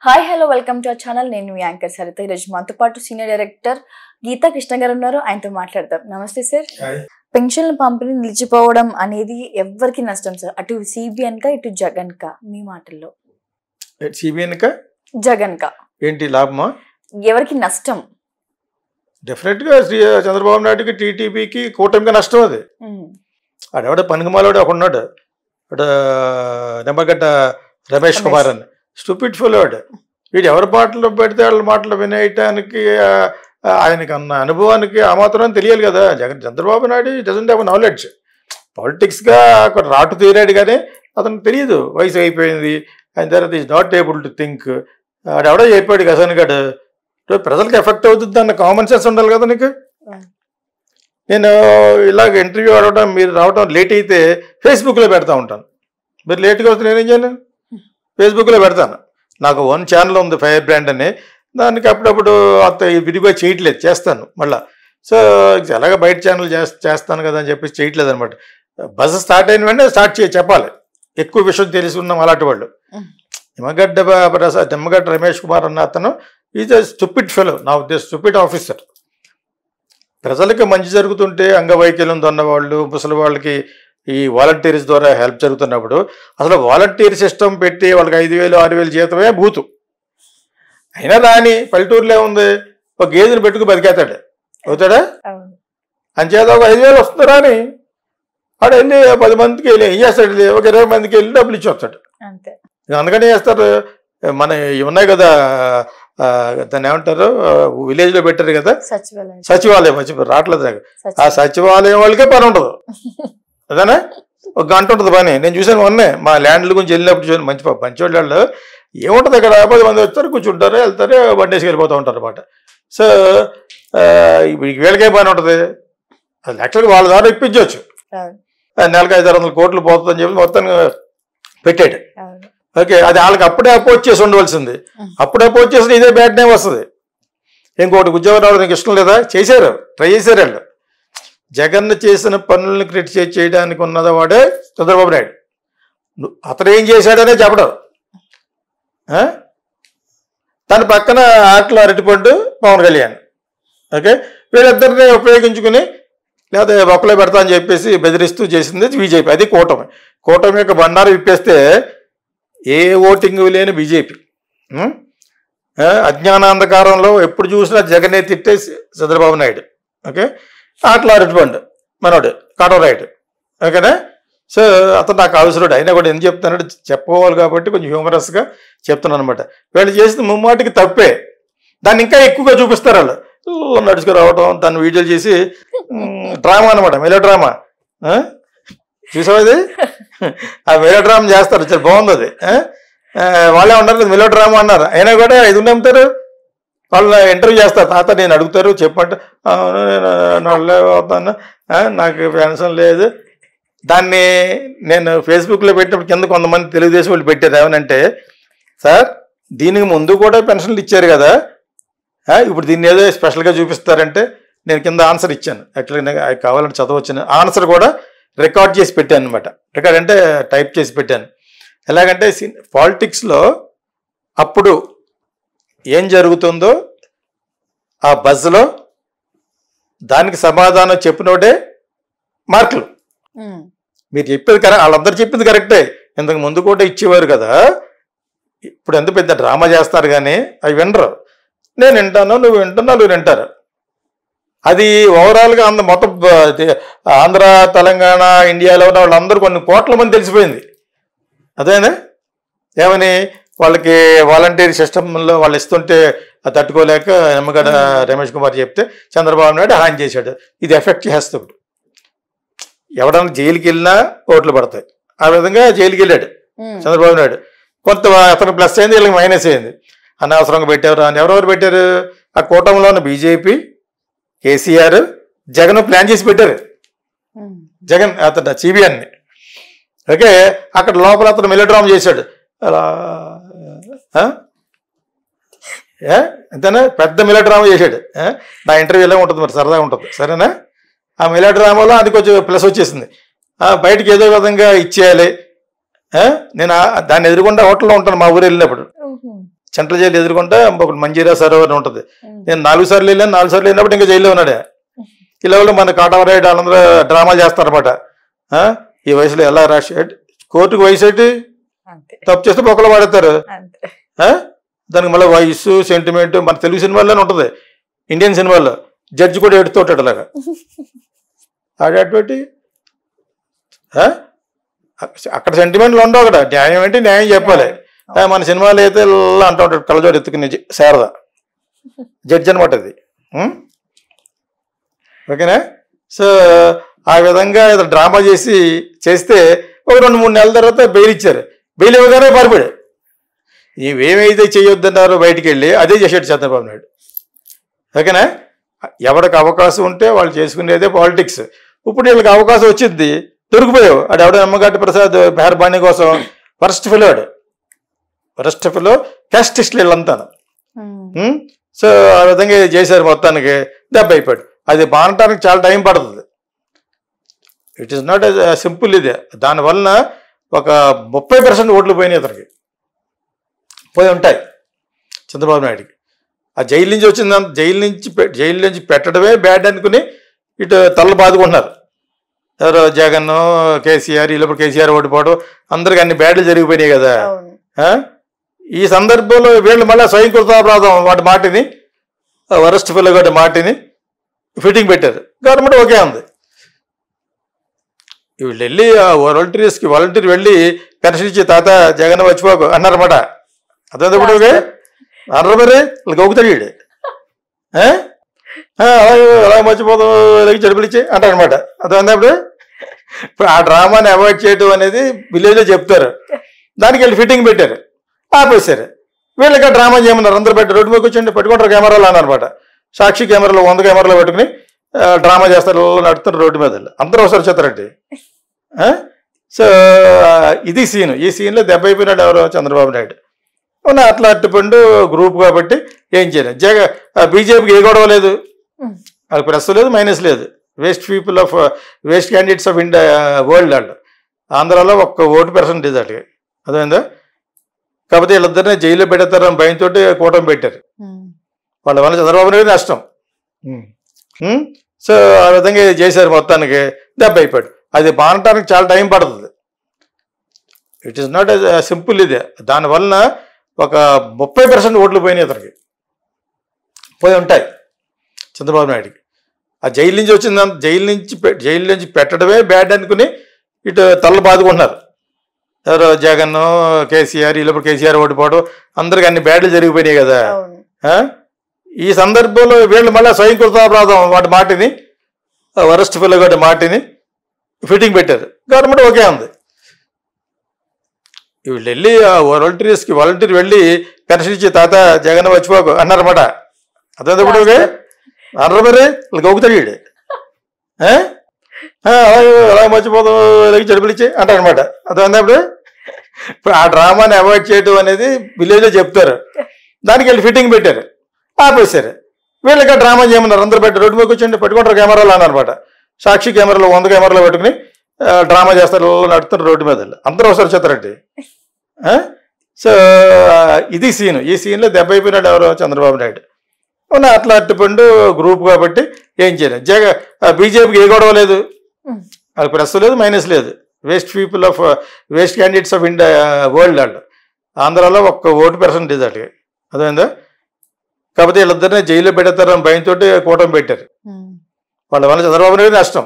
Hi hello welcome to our channel. నేను మీ anchor Saritha. ఈరోజు మనతో పాటు సీనియర్ డైరెక్టర్ గీతా కృష్ణ గారు ఉన్నారు. ఆయనతో మాట్లాడదాం. నమస్తే సార్. పెన్షన్ల పంపిణీ నిలిచిపోవడం అనేది ఎవరికి నష్టం సార్? అటు సిబిఎన్ కా ఇటు జగన్ కా? మీ మాటల్లో సిబిఎన్ కా జగన్ కా ఏంటి లాభమా? ఎవరికి నష్టం? డెఫినెట్ గా చంద్రబాబు నాయుడుకి టీటీపీకి కూటమిగా నష్టం. అది ఆడెవడ పనికిమాలోడు ఒక ఉన్నాడు, నిమ్మగడ్డ రమేష్ కుమార్ అని స్టూపిడ్ ఫెలోడ్. వీడు ఎవరి మాటలు పెడితే వాళ్ళ మాటలు వినేయటానికి ఆయనకి అన్న అనుభవానికి ఆ మాత్రం తెలియాలి కదా. Chandrababu Naidu doesn't have knowledge. పాలిటిక్స్గా అక్కడ రాటు తీరాడు కానీ అతనికి తెలియదు, వయసు అయిపోయింది. ఆయన తర్వాత is not able to think. ఆడెవడో చెప్పాడు గసన్ గడు, ప్రజలకు ఎఫెక్ట్ అవుతుంది అన్న కామన్ సెన్స్ ఉండాలి కదా నీకు. నేను ఇలాగ ఇంటర్వ్యూ అడగడం, మీరు రావడం లేట్ అయితే ఫేస్బుక్లో పెడతా ఉంటాను. మీరు లేట్గా వస్తే నేనేం చేయను, ఫేస్బుక్లో పెడతాను. నాకు ఓన్ ఛానల్ ఉంది, ఫైర్ బ్రాండ్ అని. దానికి అప్పుడప్పుడు అంత విడిగా చేయట్లేదు, చేస్తాను మళ్ళీ. సో ఎలాగ బయట ఛానల్ చేస్తాను కదా అని చెప్పేసి చేయట్లేదు అనమాట. బస్ స్టార్ట్ అయిన వెంటనే స్టార్ట్ చెప్పాలి. ఎక్కువ విషయం తెలుసుకున్నాం అలాంటి వాళ్ళు. నిమ్మగడ్డ రమేష్ కుమార్ అన్న అతను ఈజ్ అ స్టూపిడ్ ఫెలో, నా ఉద్దేశం స్టూపిడ్ ఆఫీసర్. ప్రజలకి మంచి జరుగుతుంటే అంగవైకల్యం ఉన్నవాళ్ళు, ముసలి వాళ్ళకి ఈ వాలంటీర్స్ ద్వారా హెల్ప్ జరుగుతున్నప్పుడు అసలు వాలంటీర్ సిస్టమ్ పెట్టి వాళ్ళకి 5,000 6,000 జీతమే బూతు. అయినా రాని పల్లెటూరులో ఉంది, ఒక గేదెని పెట్టుకు బతికేస్తాడు, అవుతాడా? అంచేత ఒక 5,000 వస్తుంది రాని ఆడు వెళ్ళి 10 మందికి వెళ్ళి ఏం చేస్తాడు, ఒక 20 మందికి వెళ్ళి డబ్బులు ఇచ్చి వస్తాడు. అందుకని చేస్తారు. మన ఉన్నాయి కదా, దాన్ని ఏమంటారు, విలేజ్లో పెట్టారు కదా సచివాలయం, రావట్లేదు నాకు. ఆ సచివాలయం వాళ్ళకే పని ఉండదు, అదేనా? ఒక గంట ఉంటుంది పని. నేను చూసాను మొన్నే మా ల్యాండ్ల గురించి వెళ్ళినప్పుడు చూసాను. మంచి వాళ్ళు ఏముంటుంది అక్కడ, 10 మంది వస్తారు, కూర్చుంటారు, వెళ్తారు, బండేసి వెళ్ళిపోతూ ఉంటారు అనమాట. సో వీళ్ళకే పని ఉంటుంది. అది యాక్చువల్గా వాళ్ళ ద్వారా ఇప్పించవచ్చు. నెలకు 500-600 కోట్లు పోతుందని చెప్పి మొత్తం పెట్టాడు. ఓకే, అది వాళ్ళకి అప్పుడే అపోజ్ చేసి ఉండవలసింది. అప్పుడే అపోజ్ చేసి ఇదే బ్యాడ్ నేమ్ వస్తుంది. ఇంకోటి ఉద్యోగం రావడం నీకు ఇష్టం లేదా? చేశారు, ట్రై చేశారు వాళ్ళు. జగన్ చేసిన పనులను క్రిటిసైజ్ చేయడానికి ఉన్నది వాడే చంద్రబాబు నాయుడు. అతను ఏం చేశాడనే చెప్పడం. తన పక్కన ఆటలు అరటిపండు పవన్ కళ్యాణ్. ఓకే, వీళ్ళిద్దరిని ఉపయోగించుకుని లేదా ఒక్కలే పెడతా అని చెప్పేసి బెదిరిస్తూ చేసింది బీజేపీ. అది కూటమి. కూటమి యొక్క బండారు విప్పేస్తే ఏ ఓటింగ్ లేని బీజేపీ అజ్ఞానాంధకారంలో ఎప్పుడు చూసినా జగనే తిట్టేసి చంద్రబాబు నాయుడు. ఓకే, ఆటలు అరటిపండు మనోడు కాటోరాయుడు. ఓకేనా? సో అతను నాకు అవసరుడు. అయినా కూడా ఎందుకు చెప్తున్నాడు, చెప్పుకోవాలి కాబట్టి కొంచెం హ్యూమరస్గా చెప్తున్నాను అనమాట. వీళ్ళు చేసిన ముమ్మాటికి తప్పే, దాన్ని ఇంకా ఎక్కువగా చూపిస్తారు వాళ్ళు. నడుచుకు రావడం, దాన్ని వీడియోలు చేసి డ్రామా అనమాట, మెలో డ్రామా. చూసావు అది? ఆ మెలో డ్రామా చేస్తారు, చాలా బాగుంది అది. వాళ్ళే ఉన్నారు మెలో డ్రామా అన్నారు. అయినా కూడా ఇది నమ్ముతారు. వాళ్ళు ఇంటర్వ్యూ చేస్తారు, తాత నేను అడుగుతారు చెప్పంటే నేను అవుతాను, నాకు పెన్షన్ లేదు. దాన్ని నేను ఫేస్బుక్లో పెట్టినప్పుడు కింద కొంతమంది తెలుగుదేశం వాళ్ళు పెట్టారు. ఏమనంటే, సార్ దీనికి ముందు కూడా పెన్షన్లు ఇచ్చారు కదా, ఇప్పుడు దీన్ని ఏదో స్పెషల్గా చూపిస్తారంటే నేను కింద ఆన్సర్ ఇచ్చాను. యాక్చువల్గా కావాలంటే చదవచ్చాను. ఆన్సర్ కూడా రికార్డ్ చేసి పెట్టాను అనమాట. రికార్డ్ అంటే టైప్ చేసి పెట్టాను. ఎలాగంటే పాలిటిక్స్లో అప్పుడు ఏం జరుగుతుందో ఆ బజ్లో దానికి సమాధానం చెప్పినోడే మార్కులు. మీరు చెప్పేది కరెక్ట్, వాళ్ళందరూ చెప్పింది కరెక్టే. ఇంతకు ముందు కూడా ఇచ్చేవారు కదా. ఇప్పుడు ఎంత పెద్ద డ్రామా చేస్తారు కానీ అవి వినరు. నేను వింటాను, నువ్వు వింటున్నావు, నువ్వు వింటారు. అది ఓవరాల్గా మొత్తం ఆంధ్ర, తెలంగాణ, ఇండియాలో ఉన్న వాళ్ళందరూ కొన్ని కోట్ల మంది తెలిసిపోయింది. అదేనా? ఏమని వాళ్ళకి వాలంటీర్ సిస్టంలో వాళ్ళు ఇస్తుంటే తట్టుకోలేక నిమ్మగడ్డ రమేష్ కుమార్ చెప్తే చంద్రబాబు నాయుడు హాని చేశాడు. ఇది ఎఫెక్ట్ చేస్తాడు. ఎవడన్నా జైలుకి వెళ్ళినా ఓట్లు పడతాయి. ఆ విధంగా జైలుకి వెళ్ళాడు చంద్రబాబు నాయుడు. కొంత అతను ప్లస్ అయింది, వీళ్ళకి మైనస్ అయింది. అనవసరంగా పెట్టారు అని ఎవరెవరు పెట్టారు? ఆ కూటమిలో ఉన్న బీజేపీ, కేసీఆర్, జగన్ ప్లాన్ చేసి పెట్టారు. జగన్ అతను సిబిఎన్ని. ఓకే, అక్కడ లోపల అతను మెలోడ్రామా చేశాడు. అంతేనా? పెద్ద మెలోడ్రామా చేశాడు. నా ఇంటర్వ్యూలో ఉంటుంది, మరి సరదాగా ఉంటుంది. సరేనా? ఆ మెలోడ్రామాలో అది కొంచెం ప్లస్ వచ్చేసింది. బయటకు ఏదో విధంగా ఇచ్చేయాలి. నేను దాన్ని ఎదురుకుండా హోటల్లో ఉంటాను మా ఊరు వెళ్ళినప్పుడు. సెంట్రల్ జైలు ఎదుర్కొంటే ఒక మంజీరా సరోవర్ అని ఉంటుంది. నేను 4 సార్లు వెళ్ళాను. 4 సార్లు వెళ్ళినప్పుడు ఇంకా జైల్లో ఉన్నాడే. ఇలా వాళ్ళు మన కాటవరాయుడు వాళ్ళందరూ డ్రామాలు చేస్తారన్నమాట. ఈ వయసులో ఎలా రాసి కోర్టుకు వయసు ఏంటి, తప్పు చేస్తే బొక్కలు వాడతారు. దానికి మళ్ళీ వయసు సెంటిమెంట్ మన తెలుగు సినిమాల్లోనే ఉంటుంది. ఇండియన్ సినిమాల్లో జడ్జి కూడా ఎడుతుంటాడు అలాగా. ఆడేటువంటి అక్కడ సెంటిమెంట్లు ఉండవు. అక్కడ న్యాయం ఏంటి, న్యాయం చెప్పాలి. మన సినిమాలు అయితే ఇలా అంటూ ఉంటాడు కళ్ళజోడు ఎత్తుకుని శారద జడ్జి అనమాట అది. ఓకేనా? సో ఆ విధంగా డ్రామా చేస్తే ఒక 2-3 నెలల తర్వాత బెయిల్ ఇచ్చారు. బెయిల్ ఇవ్వగానే పారిపోయాడు. ఇవేమైతే చేయొద్దన్నారో బయటికి వెళ్ళి అదే చేసాడు చంద్రబాబు నాయుడు. ఓకేనా? ఎవరికి అవకాశం ఉంటే వాళ్ళు చేసుకునేదే పాలిటిక్స్. ఇప్పుడు వీళ్ళకి అవకాశం వచ్చింది, దొరికిపోయావు. అది ఎవడో అమ్మగడ్డ ప్రసాద్ మెహర్బానీ కోసం వరస్ట్ ఫెలో క్యాస్టిస్టులు వీళ్ళంతా. సో ఆ విధంగా చేశారు. మొత్తానికి దెబ్బ అయిపోయాడు. అది మానటానికి చాలా టైం పడుతుంది. It is not simple. ఇదే దానివలన ఒక 30% ఓట్లు పోయినాయి అతనికి, పోయి ఉంటాయి చంద్రబాబు నాయుడికి. ఆ జైలు నుంచి వచ్చింది, జైలు నుంచి పెట్టడమే బ్యాడ్ అనుకుని ఇటు తలలు బాదుకుంటున్నారు. ఎవరో జగన్, కేసీఆర్, వీళ్ళప్పుడు కేసీఆర్ ఓడిపోవడం, అందరికి అన్ని బ్యాడ్లు జరిగిపోయినాయి కదా. ఈ సందర్భంలో వీళ్ళు మళ్ళీ స్వయంకృతాపరాధం వాటి మాటిని, వరస్ట్ ఫెలో వాటి మాటిని ఫిట్టింగ్ పెట్టారు. గవర్నమెంట్ ఓకే ఉంది. వీళ్ళు వెళ్ళి వాలంటీర్ వెళ్ళి పెన్షన్ ఇచ్చి తాత జగన్ వచ్చిపోకు అన్నారన్నమాట. అదే ఇప్పుడు అన్నారు. మరి వీళ్ళు గౌకుతాడు వీడు. అలా మర్చిపోతాం చెడుపులు ఇచ్చి అంటారనమాట. అదే ఇప్పుడు ఆ డ్రామాని అవాయిడ్ చేయడం అనేది విలేజ్లో చెప్తారు. దానికి వెళ్ళి ఫిట్టింగ్ పెట్టారు, ఆపేశారు. వీళ్ళకి డ్రామా చేయమన్నారు. అందరూ పెట్టి రోడ్డు మీద కూర్చోండి, పెట్టుకుంటారు కెమెరాలు అన్నారనమాట. సాక్షి కెమెరాలు 100 కెమెరాలు పెట్టుకుని డ్రామా చేస్తారు, నడుస్తారు రోడ్డు మీద. అందరూ ఒకసారి చేస్తారండి. సో ఇది సీను. ఈ సీన్లో దెబ్బ అయిపోయినాడు ఎవరో చంద్రబాబు నాయుడు. అట్లా అట్టుపండు గ్రూప్ కాబట్టి ఏం చేయలేదు. బీజేపీకి ఏ గొడవ లేదు, అది ప్లస్ లేదు మైనస్ లేదు. Waste candidates of India world వాళ్ళు. ఆంధ్రాలో 1% అటు. అదేందా? కాకపోతే వీళ్ళిద్దరినే జైల్లో పెడతారని భయంతో కూటమి పెట్టారు. వాళ్ళ వల్ల చంద్రబాబు నాయుడు నష్టం. సో ఆ విధంగా చేశారు. మొత్తానికి దెబ్బ అయిపోయాడు. అది మానటానికి చాలా టైం పడుతుంది. It is not simple. ఇదే దానివలన ఒక 30% ఓట్లు పోయినాయి అతనికి, పోయి ఉంటాయి చంద్రబాబు నాయుడికి. ఆ జైలు నుంచి వచ్చింది, జైలు నుంచి పెట్టడమే బ్యాడ్ అనుకుని ఇటు తలలు బాదుకుంటున్నారు. ఎవరో జగన్, కేసీఆర్, వీళ్ళప్పుడు కేసీఆర్ ఓడిపోవడం, అందరికి అన్ని బ్యాడ్లు జరిగిపోయినాయి కదా. ఈ సందర్భంలో వీళ్ళు మళ్ళీ స్వయంకృతాపరాధం వాటి మాటిని, వరస్ట్ ఫెలో వాటి మాటిని ఫిట్టింగ్ పెట్టారు. గవర్నమెంట్ ఓకే ఉంది. వీళ్ళు వెళ్ళి వాలంటీర్ వెళ్ళి పెన్షన్ ఇచ్చి తాత జగన్ వచ్చిపోకు అన్నారన్నమాట. అదే ఇప్పుడు అన్నారు. మరి వీళ్ళు గౌకుతాడు వీడు. అలా మర్చిపోతాం చెడుపులు ఇచ్చి అంటారనమాట. అదే ఇప్పుడు ఆ డ్రామాని అవాయిడ్ చేయడం అనేది విలేజ్లో చెప్తారు. దానికి వెళ్ళి ఫిట్టింగ్ పెట్టారు, ఆపేశారు. వీళ్ళకి డ్రామా చేయమన్నారు. అందరూ పెట్టి రోడ్డు మీద కూర్చోండి, పెట్టుకుంటారు కెమెరాలు అన్నారన్నమాట. సాక్షి కెమెరాలు 100 కెమెరాలు పెట్టుకుని డ్రామా చేస్తారు, నడుస్తారు రోడ్డు మీద. అందరూ ఒకసారి చేస్తారండి. సో ఇది సీను. ఈ సీన్లో దెబ్బ అయిపోయినాడు ఎవరో చంద్రబాబు నాయుడు. అట్లా అట్టుపండు గ్రూప్ కాబట్టి ఏం చేయలేదు. బీజేపీకి ఏ గొడవ లేదు, అది ప్లస్ లేదు మైనస్ లేదు. Waste candidates of India world వాళ్ళు. ఆంధ్రాలో 1% అటు. అదేందా? కాకపోతే వీళ్ళిద్దరినే జైల్లో పెడతారని భయంతో కూటమి పెట్టారు. వాళ్ళ వల్ల చంద్రబాబు నాయుడు నష్టం.